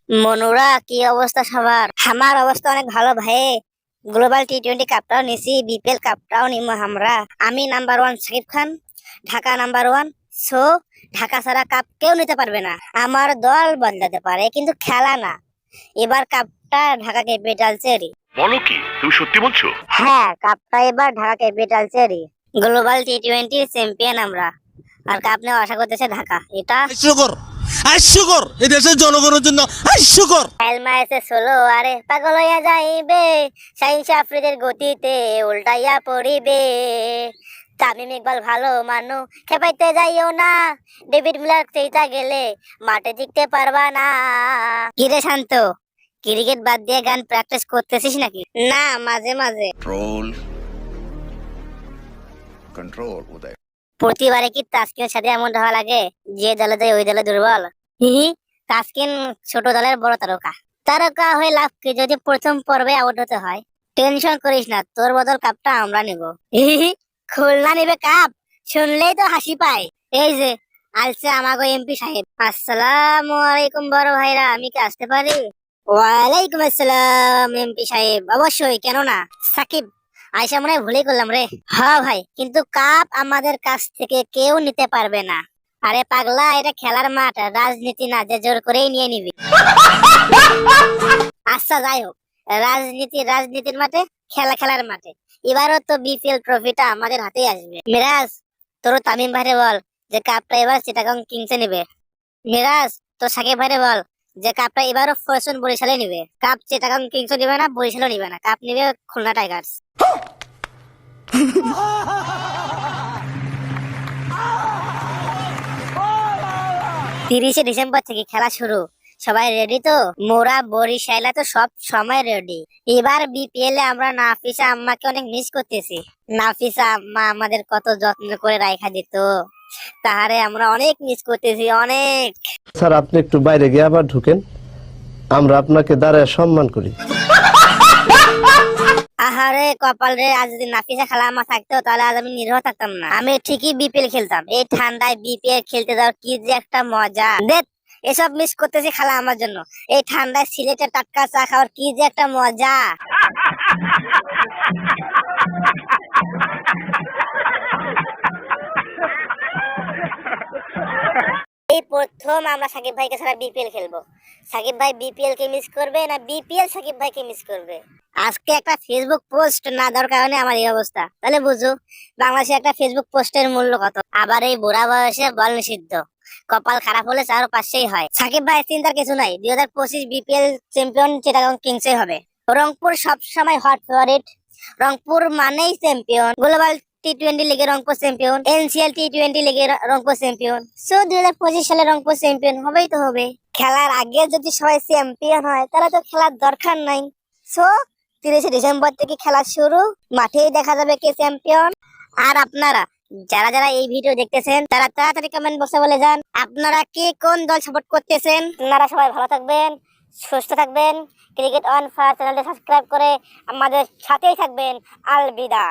মনুরা, কি অবস্থা সবার? আমার অবস্থা অনেক ভালো ভাই। গ্লোবাল টি-20 কাপটাও নিছি, বিপিএল কাপটাও নিমো আমরা। আমি number one Sakib Khan, Dhaka number one. So Dhaka ছাড়া কাপ কেউ নিতে পারবে না। আমার দল বদলাতে পারে কিন্তু খেলা না। এবার কাপটা ঢাকা ক্যাপিটালসেরই। বলো কি, তুমি সত্যি বলছো? হ্যাঁ, কাপটা এবার ঢাকা ক্যাপিটালসেরই। গ্লোবাল টি-20 চ্যাম্পিয়ন আমরা, আর কাপ নেওয়া আশা করতেছে ঢাকা। এটা হাস্যকর, হাস্যকর, এই দেশের জনগণের জন্য হাস্যকর। এলমা এসে সোলো আরে পাগল হইয়া যাইবে, সাইন্স আফ্রিদের গতিতে উল্টাইয়া পড়িবে। তামিম ইকবাল ভালো মানু, খেপাইতে যাইও না, ডেভিড মিলার চেইতা গেলে মাঠে জিততে পারবা না। কিরে শান্ত, ক্রিকেট বাদ দিয়ে গান প্র্যাকটিস করতেছিস নাকি? না, মাঝে মাঝে। ট্রোল কন্ট্রোল উদয়। প্রতিবারে কি তাসকিনের সাথে এমন হওয়া লাগে যে দলে যায় ওই দলে দুর্বল? হি হি, তাসকিন ছোট দলের বড় তারকা। তারকা হয়ে লাভ কি যদি প্রথম পর্বে আউট হতে হয়? টেনশন করিস না, তোর বদল কাপটা আমরা নিব। হি হি, খুলনা নিবে কাপ শুনলেই তো হাসি পায়। এই যে আলছে আমাগো এমপি সাহেব। আসসালামু আলাইকুম বড় ভাইরা, আমি কি আসতে পারি? ওয়ালাইকুম আসসালাম এমপি সাহেব, অবশ্যই, কেন না। সাকিব, আয়সা মনে হয় ভুলেই করলাম রে। হ্যাঁ ভাই, কিন্তু কাপ আমাদের কাছ থেকে কেউ নিতে পারবে না। আরে পাগলা, এটা খেলার মাঠ, রাজনীতি না যে জোর করেই নিয়ে নিবি। আচ্ছা যাই হোক, রাজনীতির মাঠে, খেলা খেলার মাঠে। এবারও তো বিপিএল ট্রফিটা আমাদের হাতেই আসবে। মিরাজ, তোর তামিম ভাইরে বল যে কাপটা এবার চিটাগং কিংসে নিবে। মিরাজ, তো সাকিব ভাইরে বল যে কাপটা এবারও ফরচুন বরিশালে নিবে। কাপ চিটাগং কিংসও নিবে না, বরিশালও নিবে না, কাপ নিবে খুলনা টাইগার্স। 30শে ডিসেম্বর থেকে খেলা শুরু। সবাই রেডি তো? মোরা বরিশালা তো সব সময় রেডি। এবার বিপিএল এ আমরা নাফিসা আম্মাকে অনেক মিস করতেছি। নাফিসা আম্মা আমাদের কত যত্ন করে রাখা দিত, তাহারে আমরা অনেক মিস করতেছি, অনেক। স্যার, আপনি একটু বাইরে গিয়ে আবার ঢুকেন, আমরা আপনাকে দাঁড়ায় সম্মান করি। আহারে কপাল রে, আজ যদি নাফিসা খালা আমার থাকতো তাহলে আজ আমি নিরহ থাকতাম না। আমি ঠিকই বিপিএল খেলতাম। এই ঠান্ডায় বিপিএল খেলতে যাওয়ার কি যে একটা মজা। দেখ, এসব মিস করতেছি খালা আমার জন্য। এই ঠান্ডায় সিলেটের টাটকা চা খাওয়ার কি যে একটা মজা। এই প্রথম আমরা সাকিব ভাইকে ছাড়া বিপিএল খেলবো। সাকিব ভাই বিপিএল কে মিস করবে না বিপিএল সাকিব ভাইকে মিস করবে? আজকে একটা ফেসবুক পোস্ট না দেওয়ার কারণে আমার এই অবস্থা। তাহলে বুঝো বাংলাদেশে একটা ফেসবুক পোস্টের মূল্য কত। আবার এই বুড়া বয়সে বল নিষিদ্ধ, কপাল খারাপ হলে 4 ও 5 হয়। সাকিব ভাই চিন্তার কিছু নাই, 2025 বিপিএল চ্যাম্পিয়ন চিটাগং কিংসই হবে। রংপুর সব সময় হট ফেভারিট। রংপুর মানেই চ্যাম্পিয়ন। গ্লোবাল টি-20 লিগে রংপুর চ্যাম্পিয়ন, এনসিএল টি-20 লিগে রংপুর চ্যাম্পিয়ন। সো 2025 সালে রংপুর চ্যাম্পিয়ন হবেই তো হবে। খেলার আগে যদি সবাই চ্যাম্পিয়ন হয় তাহলে তো খেলার দরকার নাই। সো 30শে ডিসেম্বর থেকে খেলা শুরু, মাঠেই দেখা যাবে কে চ্যাম্পিয়ন। আর আপনারা যারা যারা এই ভিডিও দেখতেছেন তারা তাড়াতাড়ি কমেন্ট বক্সে বলে যান আপনারা কে কোন দল সাপোর্ট করতেছেন। আপনারা সবাই ভালো থাকবেন, সুস্থ থাকবেন। ক্রিকেট অন ফায়ার চ্যানেলটি সাবস্ক্রাইব করে আমাদের সাথেই থাকবেন। আলবিদা।